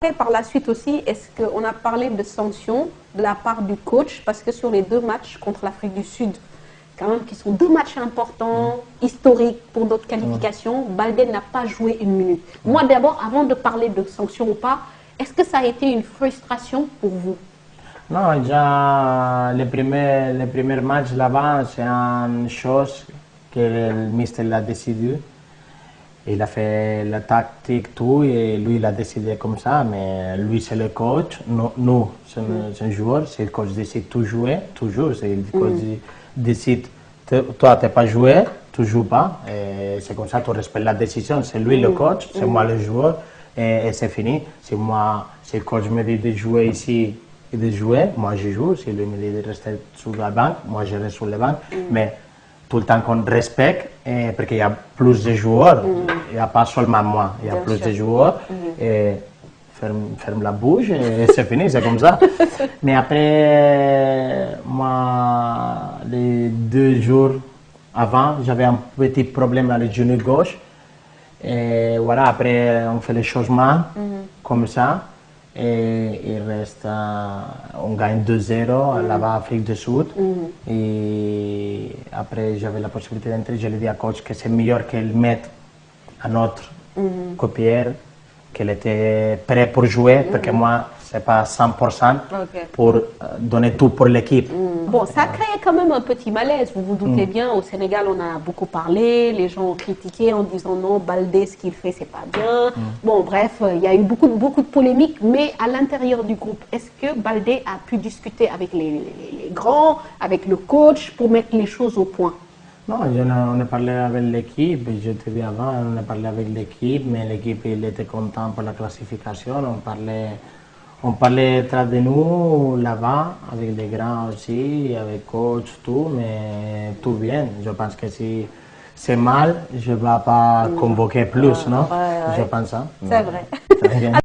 Et par la suite aussi, est-ce qu'on a parlé de sanctions de la part du coach? Parce que sur les 2 matchs contre l'Afrique du Sud, quand même, qui sont 2 matchs importants, historiques pour notre qualification, Baldé n'a pas joué 1 minute. Moi, d'abord, avant de parler de sanctions ou pas, est-ce que ça a été une frustration pour vous? Non, déjà, les premiers matchs là-bas, c'est une chose que le mister l'a décidé. Il a fait la tactique, tout, et lui, il a décidé comme ça, mais lui, c'est le coach. Nous, c'est un joueur, c'est le coach décide tout jouer, toujours. C'est le coach décide, toi, tu n'as pas joué, tu ne joues pas. C'est comme ça, tu respectes la décision. C'est lui le coach, c'est moi le joueur, et c'est fini. Si le coach me dit de jouer ici et de jouer, moi je joue. Si lui me dit de rester sur la banque, moi je reste sur la banque. Mais tout le temps qu'on respecte, parce qu'il y a plus de joueurs, il n'y a pas seulement moi, il y a plus de joueurs, et ferme la bouche et c'est fini, c'est comme ça. Mais après, moi, les 2 jours avant, j'avais un petit problème à le genou gauche, et voilà, après on fait les changements comme ça, et il reste, on gagne 2-0 là-bas en Afrique du Sud. Et après, j'avais la possibilité d'entrer. Je lui ai dit à coach que c'est meilleur qu'elle mette un autre copieur, qu'elle était prêt pour jouer, parce que moi, c'est pas 100% pour donner tout pour l'équipe. Bon, ça a créé quand même un petit malaise. Vous vous doutez bien, au Sénégal, on a beaucoup parlé. Les gens ont critiqué en disant non, Baldé, ce qu'il fait, c'est pas bien. Bon, bref, il y a eu beaucoup de polémiques. Mais à l'intérieur du groupe, est-ce que Baldé a pu discuter avec les grands, avec le coach, pour mettre les choses au point? Non, on a parlé avec l'équipe, je te dis avant, on a parlé avec l'équipe, mais l'équipe il était content pour la classification. On parlait entre de nous là-bas, avec les grands aussi, avec coach, tout, mais tout bien. Je pense que si c'est mal, je ne vais pas convoquer plus, non? Je pense ça. C'est vrai.